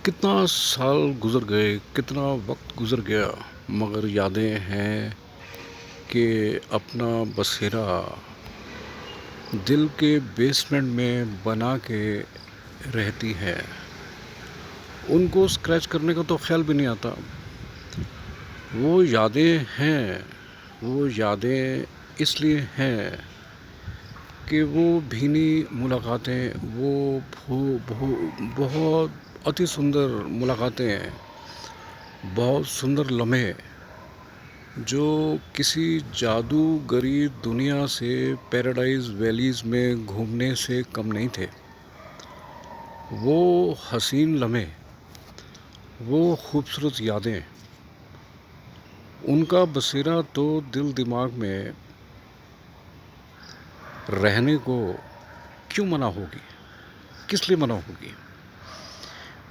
कितना साल गुज़र गए, कितना वक़्त गुज़र गया, मगर यादें हैं कि अपना बसेरा दिल के बेसमेंट में बना के रहती है। उनको स्क्रैच करने का तो ख़्याल भी नहीं आता। वो यादें हैं, वो यादें इसलिए हैं कि वो भीनी मुलाकातें, वो भू भू बहुत अति सुंदर मुलाकातें, बहुत सुंदर लम्हे जो किसी जादूगरी दुनिया से पैराडाइज वैलीज़ में घूमने से कम नहीं थे। वो हसीन लम्हे, वो खूबसूरत यादें, उनका बसेरा तो दिल दिमाग में रहने को क्यों मना होगी, किस लिए मना होगी।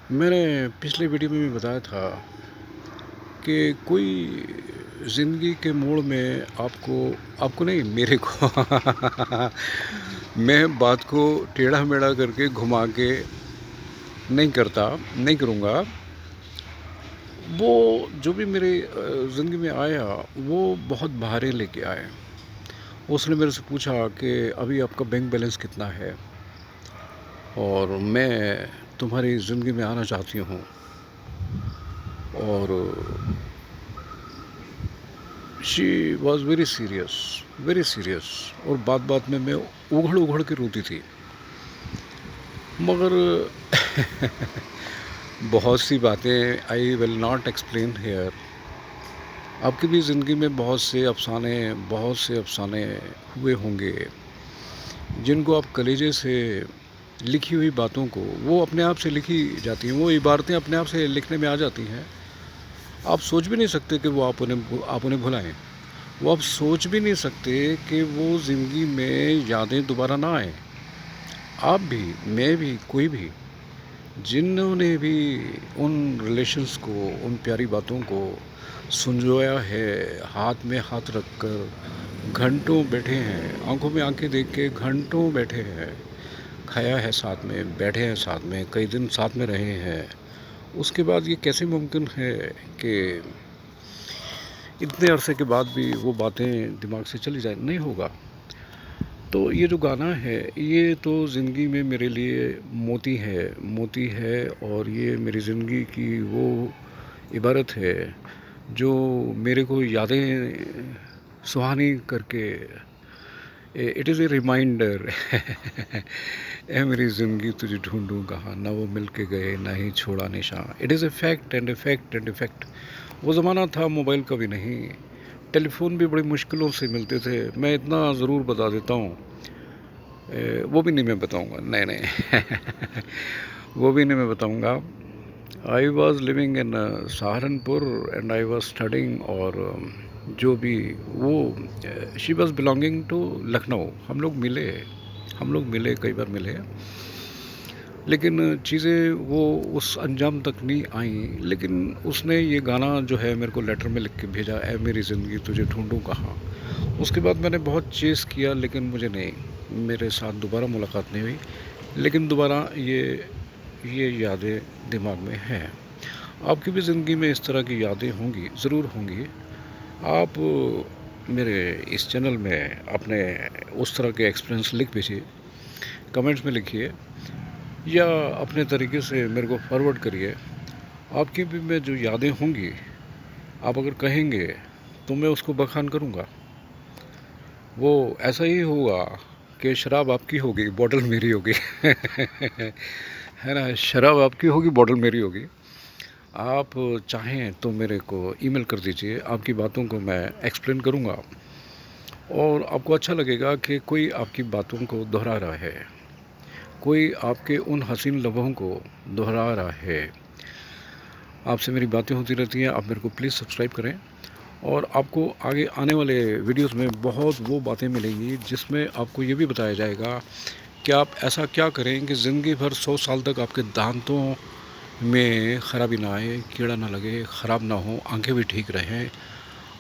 मैंने पिछले वीडियो में भी बताया था कि कोई ज़िंदगी के मोड़ में आपको आपको नहीं, मेरे को मैं बात को टेढ़ा मेढ़ा करके घुमा के नहीं करता, नहीं करूँगा। वो जो भी मेरे ज़िंदगी में आया वो बहुत बहारें लेके आए। उसने मेरे से पूछा कि अभी आपका बैंक बैलेंस कितना है और मैं तुम्हारी ज़िंदगी में आना चाहती हूँ। और शी वॉज़ वेरी सीरियस। और बात बात में मैं उघड़ उघड़ के रोती थी। मगर बहुत सी बातें I will not explain here. आपकी भी ज़िंदगी में बहुत से अफसाने हुए होंगे जिनको आप कलेजे से लिखी हुई बातों को, वो अपने आप से लिखी जाती हैं, वो इबारतें अपने आप से लिखने में आ जाती हैं। आप सोच भी नहीं सकते कि वो आप उन्हें भुलाएं। वो आप सोच भी नहीं सकते कि वो ज़िंदगी में यादें दोबारा ना आएँ। आप भी, मैं भी, कोई भी, जिन्होंने भी उन रिलेशंस को, उन प्यारी बातों को संजोया है, हाथ में हाथ रख कर घंटों बैठे हैं, आंखों में आंखें देख के घंटों बैठे हैं, खाया है साथ में, बैठे हैं साथ में, कई दिन साथ में रहे हैं। उसके बाद ये कैसे मुमकिन है कि इतने अरसे के बाद भी वो बातें दिमाग से चली जाए? नहीं होगा। तो ये जो गाना है, ये तो ज़िंदगी में मेरे लिए मोती है। और ये मेरी ज़िंदगी की वो इबारत है जो मेरे को यादें सुहानी करके, इट इज़ ए रिमाइंडर ए मेरी ज़िंदगी तुझे ढूंढूं कहाँ, ना वो मिल के गए ना ही छोड़ा निशान। It is a fact and a fact and a fact. वो ज़माना था मोबाइल का भी नहीं, टेलीफोन भी बड़ी मुश्किलों से मिलते थे। मैं इतना ज़रूर बता देता हूँ, वो भी नहीं मैं बताऊँगा, नहीं वो भी नहीं मैं बताऊँगा। I was living in Saharanpur and I was studying. और जो भी वो, she was belonging to Lucknow. हम लोग मिले, कई बार मिले, लेकिन चीज़ें वो उस अंजाम तक नहीं आई। लेकिन उसने ये गाना जो है मेरे को लेटर में लिख के भेजा, ऐ मेरी ज़िंदगी तुझे ढूंढूं कहाँ। उसके बाद मैंने बहुत चेस किया, लेकिन मुझे नहीं, मेरे साथ दोबारा मुलाकात नहीं हुई। लेकिन दोबारा ये यादें दिमाग में हैं। आपकी भी ज़िंदगी में इस तरह की यादें होंगी, ज़रूर होंगी। आप मेरे इस चैनल में अपने उस तरह के एक्सपीरियंस लिख भेजिए, कमेंट्स में लिखिए, या अपने तरीके से मेरे को फॉरवर्ड करिए। आपकी भी में जो यादें होंगी, आप अगर कहेंगे तो मैं उसको बखान करूँगा। वो ऐसा ही होगा कि शराब आपकी होगी, बॉटल मेरी होगी है ना, शराब आपकी होगी, बॉटल मेरी होगी। आप चाहें तो मेरे को ईमेल कर दीजिए, आपकी बातों को मैं एक्सप्लेन करूँगा। और आपको अच्छा लगेगा कि कोई आपकी बातों को दोहरा रहा है, कोई आपके उन हसीन लम्हों को दोहरा रहा है। आपसे मेरी बातें होती रहती हैं। आप मेरे को प्लीज़ सब्सक्राइब करें, और आपको आगे आने वाले वीडियोस में बहुत वो बातें मिलेंगी जिसमें आपको ये भी बताया जाएगा कि आप ऐसा क्या करें कि ज़िंदगी भर 100 साल तक आपके दांतों में ख़राबी ना आए, कीड़ा ना लगे, ख़राब ना हो, आंखें भी ठीक रहें,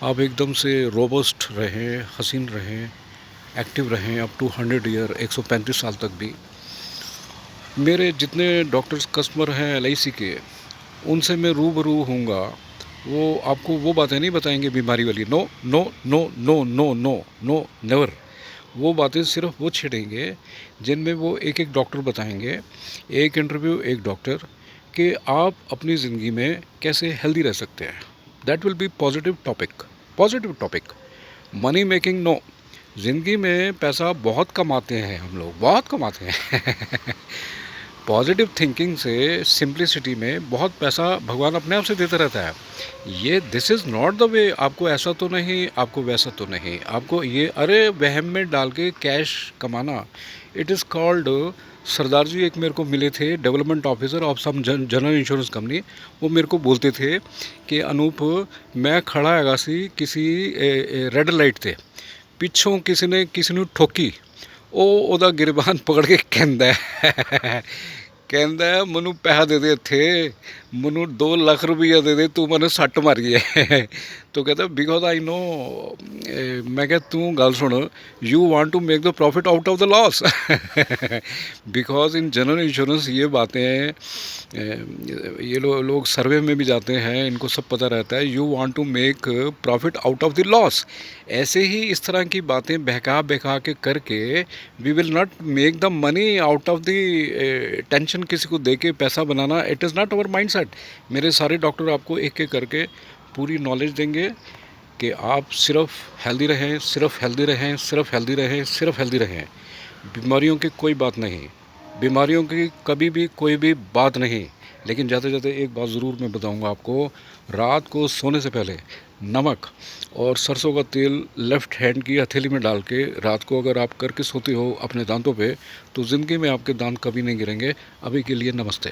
आप एकदम से रोबस्ट रहें, हसीन रहें, एक्टिव रहें अप टू 100 ईयर, 135 साल तक भी। मेरे जितने डॉक्टर्स कस्टमर हैं LIC के, उनसे मैं रूबरू होऊंगा, वो आपको वो बातें नहीं बताएंगे बीमारी वाली। No no no no no no no, never. वो बातें सिर्फ वो छेड़ेंगे जिनमें वो एक एक डॉक्टर बताएंगे, एक इंटरव्यू एक डॉक्टर, कि आप अपनी ज़िंदगी में कैसे हेल्दी रह सकते हैं। That will be positive topic. Positive topic. Money making no. ज़िंदगी में पैसा बहुत कमाते हैं हम लोग, बहुत कमाते हैं। पॉजिटिव थिंकिंग से, सिंप्लिसिटी में बहुत पैसा भगवान अपने आप से देता रहता है। ये this is not the way. आपको ऐसा तो नहीं, आपको वैसा तो नहीं, आपको ये अरे वहम में डाल के कैश कमाना। It is called, Sardar ji एक मेरे को मिले थे, development officer of some general insurance company. वो मेरे को बोलते थे कि अनूप, मैं खड़ा हैगा सी किसी रेड लाइट ते, पिछों किसी ने ठोकी, ਉਹ ਉਹਦਾ ਗਿਰਬਾਨ पकड़ के कहता है कहता है ਮੈਨੂੰ पैसा दे दे ਇੱਥੇ, ਮੈਨੂੰ 2 ਲੱਖ रुपया दे दे, तू मैंने सट मारी है। तो कहता बिकॉज आई नो। मैं क्या तू गल सुन, you want to make the profit out of the loss. Because in general insurance ये बातें, ये लोग सर्वे में भी जाते हैं, इनको सब पता रहता है। You want to make profit out of the loss. ऐसे ही इस तरह की बातें बहका बहका के करके we will not make the money out of the tension. किसी को दे के पैसा बनाना, it is not our mind set. मेरे सारे डॉक्टर आपको एक एक करके पूरी नॉलेज देंगे कि आप सिर्फ हेल्दी रहें, सिर्फ हेल्दी रहें, सिर्फ हेल्दी रहें, सिर्फ हेल्दी रहें। बीमारियों की कोई बात नहीं, बीमारियों की कभी भी कोई भी बात नहीं। लेकिन जाते जाते एक बात ज़रूर मैं बताऊंगा आपको, रात को सोने से पहले नमक और सरसों का तेल लेफ़्ट हैंड की हथेली में डाल के रात को अगर आप करके सोते हो अपने दांतों पे, तो ज़िंदगी में आपके दांत कभी नहीं गिरेंगे। अभी के लिए नमस्ते।